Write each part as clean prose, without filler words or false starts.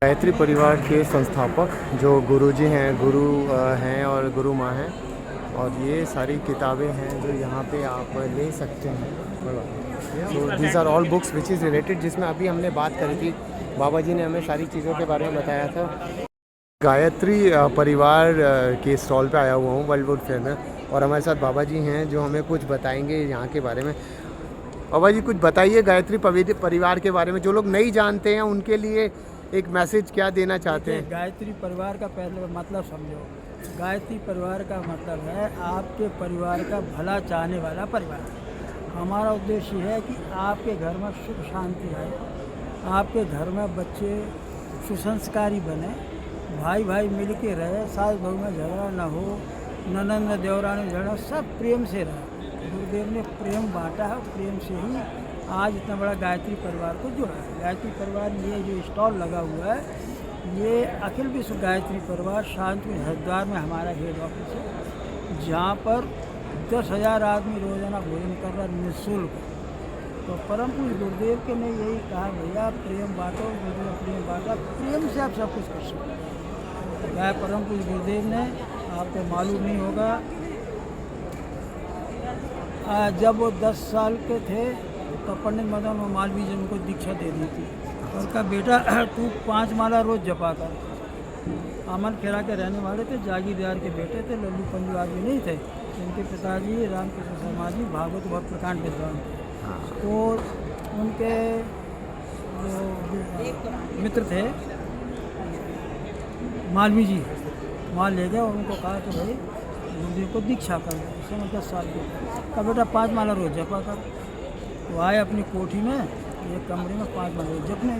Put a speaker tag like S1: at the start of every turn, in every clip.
S1: गायत्री परिवार के संस्थापक जो गुरुजी हैं, हैं और गुरु माँ हैं, और ये सारी किताबें हैं जो यहाँ पे आप ले सकते हैं। So these are all books which is related, जिसमें अभी हमने बात करी थी। बाबा जी ने हमें सारी चीज़ों के बारे में बताया था। गायत्री परिवार के स्टॉल पे आया हुआ हूँ वर्ल्ड वुड फेयर में, और हमारे साथ बाबा जी हैं जो हमें कुछ बताएंगे यहाँ के बारे में। बाबा जी कुछ बताइए गायत्री परिवार के बारे में, जो लोग नहीं जानते हैं उनके लिए एक मैसेज क्या देना चाहते हैं?
S2: गायत्री परिवार का पहले मतलब समझो। गायत्री परिवार का मतलब है आपके परिवार का भला चाहने वाला परिवार। हमारा उद्देश्य है कि आपके घर में सुख शांति आए, आपके घर में बच्चे सुसंस्कारी बने, भाई भाई मिल के रहे, सास बहू में झगड़ा न हो, ननंद देवरानी झगड़ा, सब प्रेम से रहे। गुरुदेव ने प्रेम बांटा है, प्रेम से ही आज इतना बड़ा गायत्री परिवार को जोड़ा है। गायत्री परिवार, ये जो स्टॉल लगा हुआ है, ये अखिल विश्व गायत्री परिवार शांतिपुर हरिद्वार में हमारा हेड ऑफिस है, जहाँ पर 10,000 आदमी रोजाना भोजन कर रहा है निःशुल्क। तो परम पूज्य गुरुदेव के ने यही कहा, भैया प्रेम बांटो, गुरुदेव प्रेम बांटा, प्रेम से आप सब कुछ कर सकते हैं। परम पूज्य गुरुदेव ने, आपको मालूम नहीं होगा, जब वो 10 साल के थे तो पंडित मदन और मालवीय जी उनको दीक्षा दे दी थी। उनका बेटा तू 5 माला रोज जपा कर। अमन खेड़ा के रहने वाले थे, जागीरदार के बेटे थे, लल्लू पंजू आदमी नहीं थे। इनके पिताजी रामकृष्ण शर्मा जी भागवत भक्त प्रकांड विद्वान थे। तो उनके जो मित्र थे मालवीय जी, वहाँ ले गए और उनको कहा कि भाई गुरुदेव को दीक्षा कर दो। उस समय 10 साल के का बेटा 5 माला रोज जपा कर। तो आए अपनी कोठी में, एक कमरे में 5 माला जपते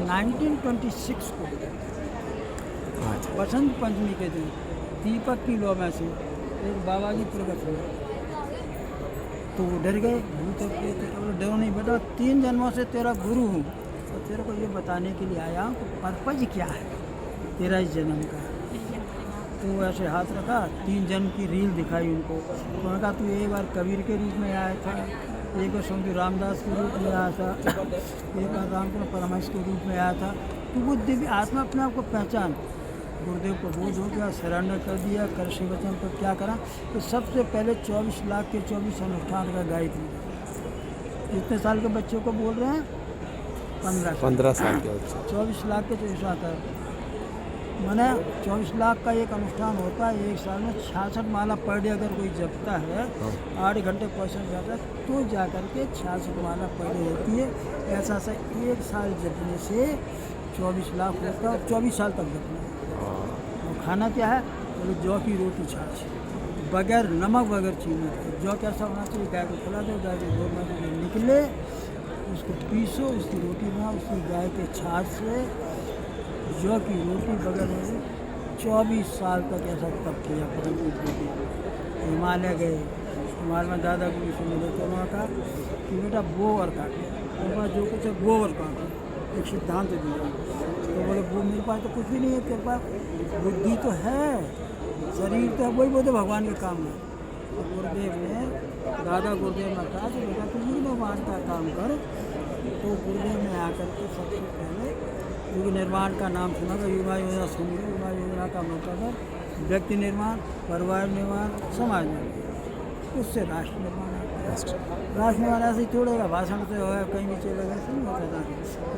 S2: 1926 को बसंत पंचमी के दिन दीपक की लौ में से एक बाबा जी प्रकट हुए। तो वो डर गए, भूत डरो नहीं बेटा, 3 जन्मों से तेरा गुरु हूँ, तो तेरे को ये बताने के लिए आया हूँ कि पर्पज क्या है तेरा इस जन्म का। तो ऐसे हाथ रखा, 3 जन्म की रील दिखाई उनको। तो उन्होंने कहा तू एक बार कबीर के रूप में आया था, एक बार स्वामी रामदास के रूप में आया था, एक बार रामकृष्ण परमहंस के रूप में आया था। तो वो दिव्य आत्मा अपने आप को पहचान। गुरुदेव को बोध हो गया, सरेंडर कर दिया, कर से वचन पर क्या करा। तो सबसे पहले 24 लाख के 24 अनुष्ठान का गायत्री। इतने साल के बच्चों को बोल रहे हैं, 15 साल के बच्चे, 24 लाख के 24 आता है, मैंने 24 लाख का एक अनुष्ठान होता है। एक साल में 66 माला पर डे अगर कोई जपता है, 8 घंटे क्वेश्चन जाता है, तो जा कर के 66 माला पर डे होती है। ऐसा एक साल जपने से 24 लाख होता है, 24 साल तक जपना है। और खाना क्या है, बोले जौ की रोटी छाछ, बगैर नमक बगैर चीनी। जौ कैसा होना चाहिए, गाय को खिला दो, गाय के गोबर में जो निकले उसको पीसो, उसकी रोटी बनाओ, उसकी गाय के छाछ से जौ की रोटी बगैर में 24 साल तक ऐसा तप किया। हिमालय गए, हिमालय में दादा गुरु से मिले तो उन्होंने कहा कि बेटा गोबर काटे, मेरे पास जो कुछ है गोबर काटो, एक सिद्धांत दिया। तो बोले वो मेरे पास तो कुछ भी नहीं है, तेरे पास बुद्धि तो है, शरीर तो है, वही बोलते भगवान के काम में। तो गुरुदेव ने, दादा गुरुदेव ने कहा कि बेटा तुम भी भगवान का काम कर। तो गुरुदेव ने आकर के सबसे पहले युग निर्माण का नाम सुना था। युवा योजना सुनी। युवा योजना का मतलब है व्यक्ति निर्माण, परिवार निर्माण, समाज निर्माण, उससे राष्ट्र निर्माण आता है। राष्ट्र निर्माण ऐसे ही छोड़ेगा, भाषण से होगा, कहीं भी चलेगा, ऐसे नहीं होता था।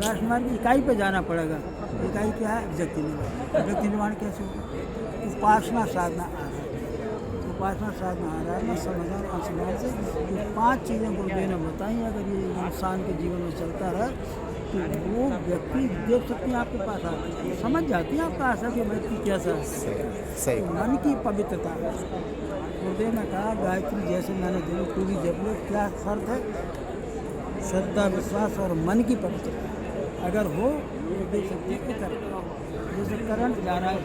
S2: राष्ट्र निर्माण की इकाई पे जाना पड़ेगा। इकाई क्या है, व्यक्ति निर्माण। व्यक्ति निर्माण कैसे होगा, उपासना साधना आराधना। उपासना साधना आराधना समाधान अनुसंधान से 5 चीज़ें गुरुदेव ने बताई। अगर ये इंसान के जीवन में चलता रहा तो वो व्यक्ति देख सकते हैं आपके पास आके, समझ जाती है आपका आशा कि व्यक्ति कैसा है। तो मन की पवित्रता, गुरुदेव ने कहा गायत्री जैसे मैंने दिल पूरी जप लो, क्या शर्त है, श्रद्धा विश्वास और मन की पवित्रता अगर हो तो देख सकते हैं कि जैसे करंट जा रहा है,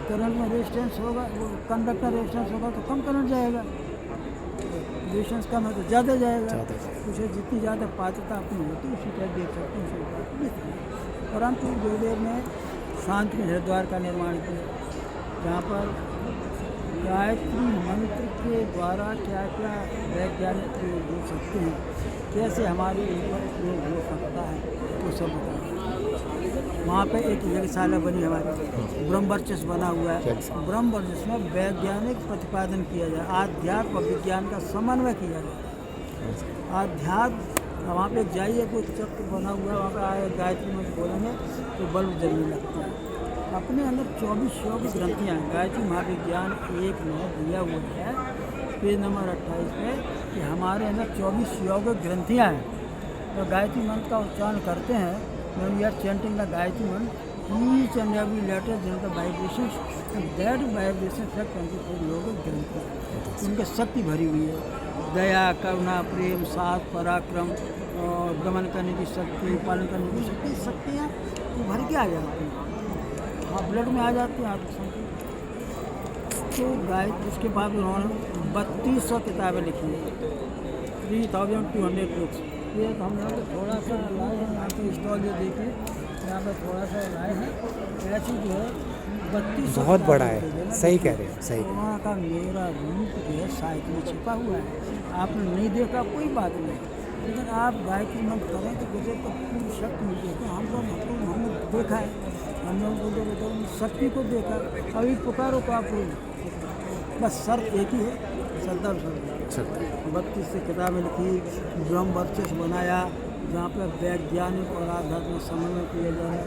S2: करंट में रेजिस्टेंस होगा, वो कंडक्टर रेजिस्टेंस होगा तो कम करंट जाएगा, रेजिस्टेंस कम है तो ज़्यादा जाएगा। उसे जितनी ज़्यादा पात्रता अपनी होती है उसी तरह देख सकते हैं। परंतु गुरुदेव ने शांतिपुर हरिद्वार का निर्माण किया, जहाँ पर गायत्री मंत्र के द्वारा क्या क्या वैज्ञानिक प्रयोग हो सकते हैं, कैसे हमारे ऊपर प्रयोग हो सकता है, वो सब बताएं। वहाँ पे एक यज्ञशाला बनी हमारी, ब्रह्मवर्चस्व बना हुआ है। ब्रह्मवर्चस्व में वैज्ञानिक प्रतिपादन किया जाए, आध्यात्म और विज्ञान का समन्वय किया जाए। आध्यात्म वहाँ पे जाइए, कोई चक्र बना हुआ है, वहाँ पे आए गायत्री मंत्र बोलेंगे तो बल्ब जलने लगता है। अपने अंदर 24 योग ग्रंथियाँ हैं। गायत्री महाविज्ञान 1 में दिया हुआ है पेज नंबर 28 पे कि हमारे अंदर 24 योग ग्रंथियाँ हैं। तो गायत्री मंत्र का उच्चारण करते हैं, when we are chanting the Gayatri mantra, each and every letter generates the vibrations, and that vibration affects 24 योग ग्रंथि। उनके शक्ति भरी हुई है, दया, करुणा, प्रेम, साथ, पराक्रम, और दमन करने की शक्ति, पालन करने की शक्ति, शक्तियाँ वो भर के आ जाती हैं। हाँ, ब्लड में आ जाती हैं आत्मशक्ति। तो गायत्री उसके बाद उन्होंने 3200 किताबें लिखी हैं, 3200 बुक्स। ये तो हम लोग थोड़ा सा लाए हैं, यहाँ पे स्टॉल जो देखिए, यहाँ पे थोड़ा सा लाए हैं। ऐसी जो है 3200
S1: बहुत बड़ा है, सही कह रहे हैं, सही।
S2: वहाँ का मेरा रूप जो है साहित्य में छिपा हुआ है। आपने नहीं देखा कोई बात नहीं, लेकिन आप गायत्री मंत्र करें तो जैसे तो पूरी शक्ति मिलती है। तो हमने देखा है, हम लोग को शक्ति को देखा। अभी पुकारो को आप, बस शर्त एक ही है, श्रद्धा। 32 से किताबें लिखी, ब्रह्मवर्चस्व बनाया, जहाँ पर वैज्ञानिक और आध्यात्मिक समन्वय किया जा रहा है।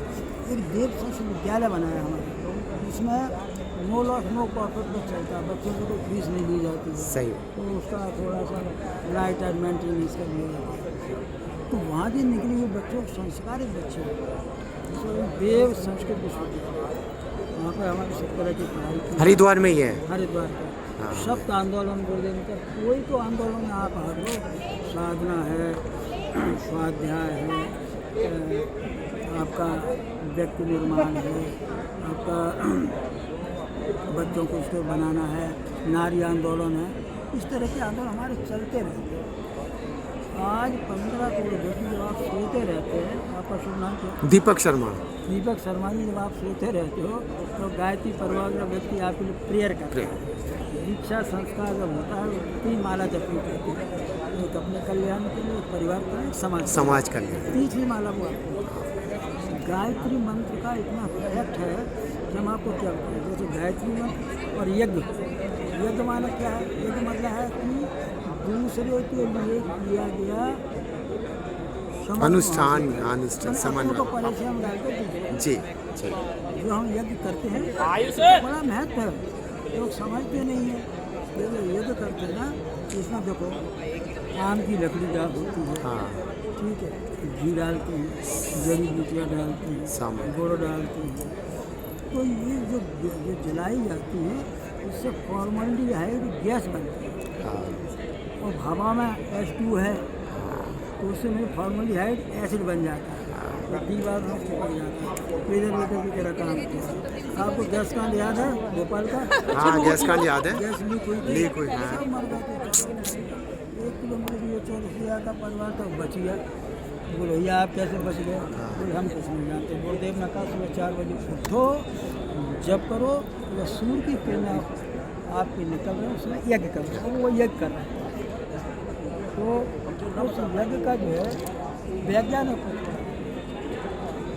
S2: एक देव संस्कृत विद्यालय बनाया हमारे, इसमें नो लॉस नो प्रॉफिट में चलता है, बच्चों को कोई फीस नहीं दी जाती है।
S1: सही।
S2: तो उसका थोड़ा सा लाइट एंड मेंटेनेंस का लिया जाता है। तो वहाँ की निकली हुई बच्चों को संस्कारित बच्चे हैं, देव संस्कृत विश्वविद्यालय, वहाँ पर हमारी सब तरह की पढ़ाई।
S1: हरिद्वार में ही है।
S2: हरिद्वार का सप्त आंदोलन गुरुदेव का, कोई तो आंदोलन में आप हर लो, साधना है, स्वाध्याय है, आपका व्यक्ति निर्माण है, आपका बच्चों को उसको बनाना है, नारी आंदोलन है, इस तरह के आंदोलन हमारे चलते रहते हैं। आज 15 करोड़ व्यक्ति जब आप सोते रहते हैं, आपका शुभ नाम क्या?
S1: दीपक शर्मा।
S2: दीपक शर्मा जी, जब आप सोते रहते हो तो गायत्री परिवार का व्यक्ति आपके लिए प्रेयर करता है। दीक्षा संस्कार जब होता है 3 माला जपनी पड़ती है, एक अपने कल्याण के लिए, एक परिवार का, एक समाज कल्याण। 3 माला हुआ। गायत्री मंत्र का इतना इफेक्ट है कि हम आपको क्या बताएं। जैसे गायत्री मंत्र और यज्ञ, यज्ञ माना क्या है? यज्ञ मतलब है कि दूसरे के लिए किया गया
S1: अनुष्ठान,
S2: समन्वय को परिश्रम डालकर
S1: जी।
S2: जो हम यज्ञ करते हैं बड़ा महत्व है, लोग समझते नहीं है। जब यज्ञ करते हैं ना, इसमें देखो आम की लकड़ी डाल होती है,
S1: हाँ,
S2: ठीक है, घी डालते हैं, जड़ी बूटियाँ डालते हैं, गुड़ डालते हैं। तो ये जो जलाई जाती है, इससे फॉर्मल्डिहाइड गैस बनती है, और हवा में H2 है, तो उससे में फॉर्मल्डिहाइड एसिड बन जाता है, तो दीवार में चिपक जाता है, प्रिजर्वेटिव की तरह काम करता है। आपको गैस कांड याद है भोपाल का?
S1: हाँ, गैस कांड याद है।
S2: गैस लीक हुई, सब मर गए थे। 1 किलोमीटर की 24 का परिवार तो बच गया। बोले भैया आप कैसे बच गए? बोले हम कुछ नहीं जानते। गुरुदेव ने कहा सुबह 4 बजे उठो, जब करो, तो सूर्य की किरणें आपके निकल रहे हैं, उसमें यज्ञ करो, और वो यज्ञ कर रहे हैं। तो उस यज्ञ का जो है वैज्ञानिक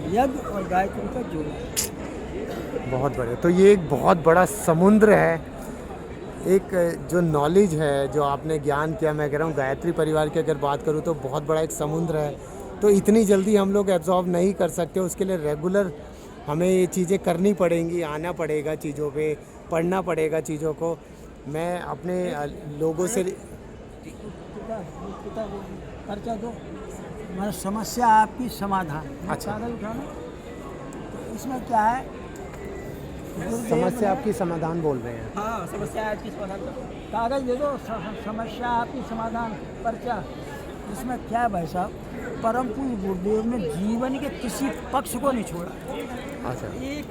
S2: यज्ञ और गायत्री का जोड़ा।
S1: बहुत बढ़िया। तो ये एक बहुत बड़ा समुद्र है, एक जो नॉलेज है, जो आपने ज्ञान किया, मैं कह रहा हूँ गायत्री परिवार की अगर बात करूँ तो बहुत बड़ा एक समुद्र है। तो इतनी जल्दी हम लोग एब्जॉर्ब नहीं कर सकते, उसके लिए रेगुलर हमें ये चीज़ें करनी पड़ेंगी, आना पड़ेगा चीज़ों पे, पढ़ना पड़ेगा चीज़ों को। मैं अपने लोगों से
S2: पर्चा दो, मतलब समस्या आपकी समाधान।
S1: अच्छा,
S2: कागज उठाना, तो इसमें क्या है?
S1: समस्या आपकी समाधान बोल रहे हैं।
S2: हाँ, समस्या आपकी समाधान, कागज दे दो, समस्या आपकी समाधान, पर्चा। इसमें क्या है भाई साहब, परम पूज्य गुरुदेव ने जीवन के किसी पक्ष को नहीं छोड़ा।
S1: अच्छा,
S2: एक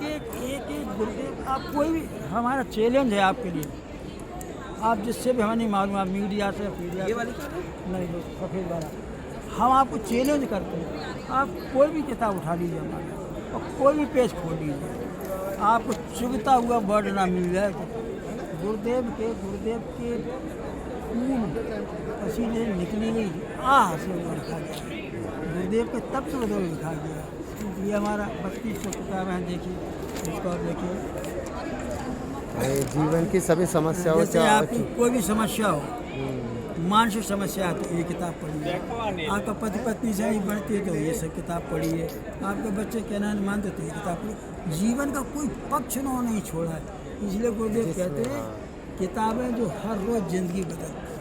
S2: गुरुदेव, आप कोई भी, हमारा चैलेंज है आपके लिए, आप जिससे भी हमें नहीं मालूम, आप मीडिया से, ये वाली नहीं, सफ़ेद वाला, हम आपको चैलेंज करते हैं। आप कोई भी किताब उठा लीजिए हमारा, और कोई भी पेज खोल लीजिए, आपको चुभता हुआ वर्ड ना मिल जाए तो गुरुदेव के खून पसीने निकली हुई आह से वो लिखा गया, गुरुदेव के तप से वो लिखा गया। ये हमारा 3200 किताब है, देखिए इसको आप देखिए।
S1: जीवन की सभी समस्याओं
S2: जैसे आपकी कोई भी समस्या हो, मानसिक समस्या है तो ये किताब पढ़िए, आपका पति पत्नी से नहीं बनती है तो ये सब किताब पढ़िए, आपके बच्चे कहना नहीं मानते तो ये किताब पढ़िए। जीवन का कोई पक्ष उन्होंने नहीं छोड़ा है, इसलिए गुरुदेव कहते हैं किताबें जो हर रोज़ ज़िंदगी बदलती है।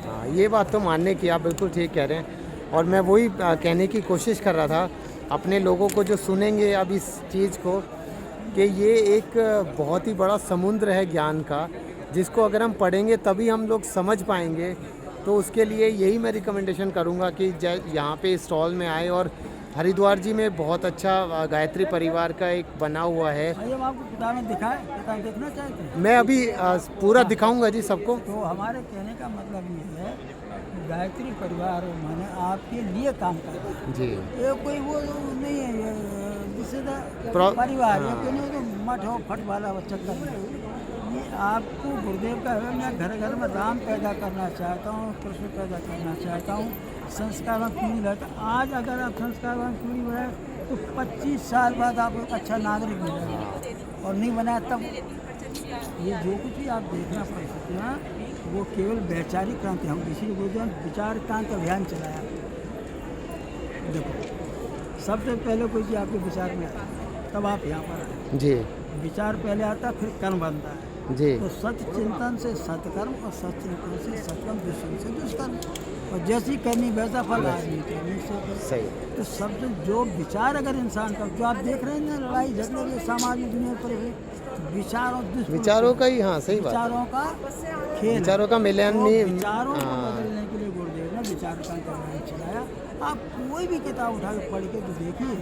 S1: हाँ, ये बात तो मानने की आप बिल्कुल ठीक कह रहे हैं। और मैं वही कहने की कोशिश कर रहा था अपने लोगों को जो सुनेंगे अब इस चीज़ को, कि ये एक बहुत ही बड़ा समुद्र है ज्ञान का, जिसको अगर हम पढ़ेंगे तभी हम लोग समझ पाएंगे। तो उसके लिए यही मैं रिकमेंडेशन करूँगा कि यहाँ पे स्टॉल में आए। और हरिद्वार जी में बहुत अच्छा गायत्री परिवार का एक बना हुआ है।
S2: हम आपको किताबें दिखाएं, किताब देखना चाहते हैं?
S1: मैं अभी पूरा दिखाऊंगा जी सबको।
S2: तो हमारे कहने का मतलब ये है गायत्री परिवार माने आपके लिए काम कर रहा है
S1: जी।
S2: ये कोई वो नहीं है, ये जिससे परिवार या कोई नहीं तो मठ हो फट वाला चक्कर नहीं। ये आपको गुरुदेव का है, मैं घर घर में राम पैदा करना चाहता हूँ, कृष्ण पैदा करना चाहता हूँ, संस्कारवान पीढ़ी रहता। आज अगर आप संस्कारवान पीढ़ी में तो 25 साल बाद आपको एक अच्छा नागरिक मिलेगा, और नहीं बना तब ये जो कुछ भी आप देखना परिस्थितियाँ वो केवल वैचारिक क्रांति। हम इसी बोलते हैं विचार क्रांति अभियान चलाया। देखो सबसे पहले कोई चीज़ आपके विचार में आता तब आप यहाँ पर आए
S1: जी।
S2: विचार पहले आता फिर कर्म बनता है
S1: जी।
S2: तो सत्य चिंतन से सत्कर्म और सत्य चिंतन से सत्कर्म, दुष्कर्म से दुष्कर्म, और जैसी करनी वैसा फल आदमी करनी से
S1: सही।
S2: तो सबसे जो विचार अगर इंसान का जो आप देख रहे हैं ना लड़ाई झगड़े के समाज में दुनिया पर
S1: विचारों का ही, हाँ सही बात,
S2: विचारों का खेल,
S1: विचारों का मिलन
S2: तो
S1: नहीं।
S2: विचारों को बदलने के लिए गुरुदेव ने विचार का अभियान चलाया। आप कोई भी किताब उठा के पढ़ के तो देखिए,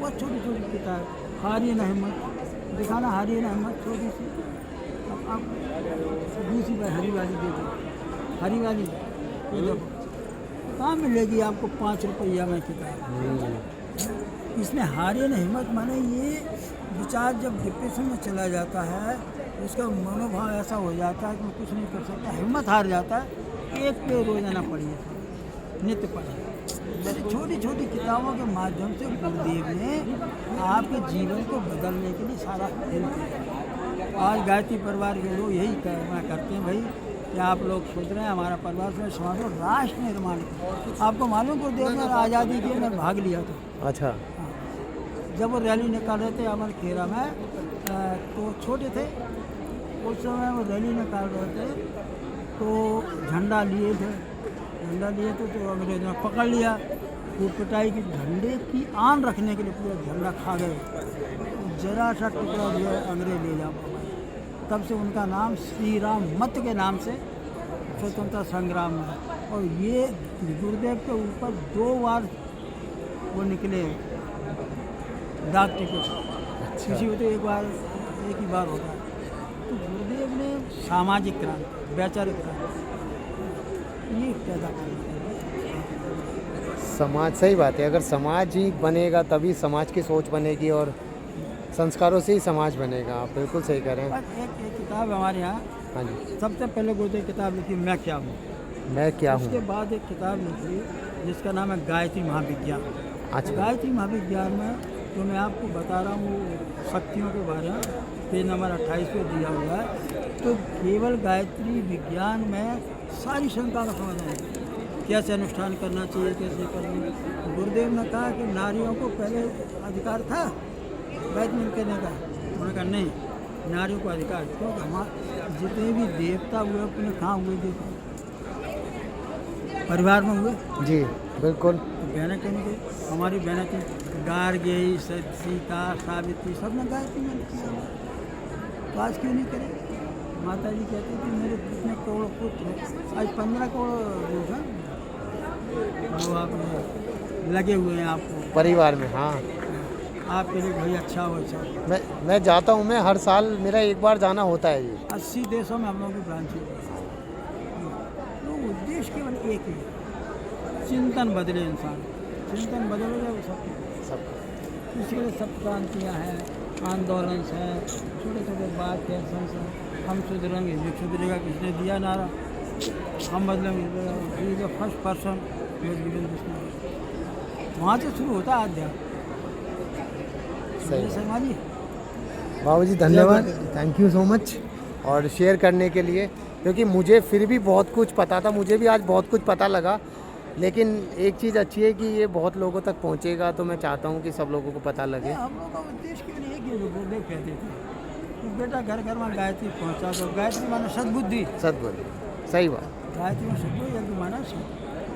S2: वो छोटी छोटी किताब, हारियन अहमद दिखाना, हारियन अहमद छोटी सी। अब आप दूसरी बार हरी वाली देखो, हरी वाली ये देखो कहाँ मिलेगी आपको 5 रुपया में किताब। इसमें हारियन अहमद माने ये विचार जब डिप्रेशन में चला जाता है, उसका मनोभाव ऐसा हो जाता है कि मैं कुछ नहीं कर सकता, हिम्मत हार जाता है। एक पे रोजाना पढ़िए, नित्य पढ़िए। छोटी छोटी किताबों के माध्यम से गुरुदेव ने आपके जीवन को बदलने के लिए सारा हेल्प किया। आज गायत्री परिवार के लोग यही कहना करते हैं भाई कि आप लोग सोच रहे हैं हमारा परिवार से समाज राष्ट्र निर्माण। आपको मालूम गुरुदेव ने आज़ादी के में भाग लिया था।
S1: अच्छा।
S2: जब वो रैली निकाल रहे थे अमर खेरा में, तो छोटे थे उस समय, वो रैली निकाल रहे थे तो झंडा लिए थे, तो अंग्रेजों ने पकड़ लिया, कूट पिटाई की, झंडे की आन रखने के लिए पूरा झंडा खा गए, तो जरा सा टुकड़ा जो है अंग्रेज ले जा पाए। तब से उनका नाम श्री राम मत के नाम से स्वतंत्रता संग्राम है। और ये गुरुदेव के ऊपर 2 बार वो निकले डाक टिकट, किसी को तो एक ही बार होता है। तो गुरुदेव ने सामाजिक क्रांति, वैचारिक क्रांति ये पैदा करना।
S1: समाज, सही बात है। अगर समाज ही बनेगा तभी समाज की सोच बनेगी और संस्कारों से ही समाज बनेगा। आप बिल्कुल सही कह रहे हैं।
S2: एक किताब हमारे यहाँ,
S1: हाँ जी,
S2: सबसे पहले गुरुदेव किताब लिखी मैं क्या हूँ,
S1: मैं क्या हूँ।
S2: उसके बाद एक किताब लिखी जिसका नाम है गायत्री महाविज्ञान।
S1: अच्छा।
S2: गायत्री महाविज्ञान में जो मैं आपको बता रहा हूँ वो शक्तियों के बारे में पेज नंबर 28 पे दिया हुआ है। तो केवल गायत्री विज्ञान में सारी शंका का समाधान है, कैसे अनुष्ठान करना चाहिए, कैसे करना। गुरुदेव ने कहा कि नारियों को पहले अधिकार था गायत्री करने का, उन्होंने कहा नहीं, नारियों को अधिकार, क्योंकि हमारे जितने भी देवता हुए अपने कहाँ हुए, देवता परिवार में हुए।
S1: जी बिल्कुल।
S2: तो बहना कहने के हमारी बहना थी गार्गी, सीता, सावित्री, सब ने गायत्री में किया, तो आज क्यों नहीं करें। माता जी कहती थी मेरे कितने करोड़ पुत्र, आज 15 करोड़ लोग हैं जो आप लगे हुए हैं आपको
S1: परिवार में। हाँ,
S2: आपके लिए भाई अच्छा हो। अच्छा,
S1: मैं जाता हूँ, मैं हर साल मेरा एक बार जाना होता है। ये
S2: 80 देशों में हम लोगों की ब्रांच है। तो उद्देश्य केवल एक ही, चिंतन बदले इंसान, चिंतन बदलेगा वो सब। इसके लिए सब क्रांतियाँ हैं, आंदोलन हैं, छोटे छोटे बात है, संसार हम सुधरेंगे, जो सुधरेगा किसने दिया नारा, हम बदलेंगे, द फर्स्ट पर्सन वहाँ से शुरू होता है अध्यात्म।
S1: सही।
S2: शर्मा जी,
S1: बाबू जी धन्यवाद, थैंक यू सो मच और शेयर करने के लिए, क्योंकि मुझे फिर भी बहुत कुछ पता था, मुझे भी आज बहुत कुछ पता लगा, लेकिन एक चीज़ अच्छी है कि ये बहुत लोगों तक पहुंचेगा, तो मैं चाहता हूं कि सब लोगों को पता लगे।
S2: हम लोग का उद्देश्य क्यों नहीं है कि जो बोले कहते थे कि बेटा घर घर में गायत्री पहुँचा दो। गायत्री माना सद्बुद्धि,
S1: सद्बुद्धि, सही बात।
S2: गायत्री में सद्बुद्धि, यज्ञ माना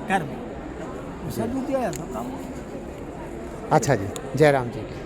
S2: कर्म, सद्बुद्धि आया था काम।
S1: अच्छा जी, जय राम जी की।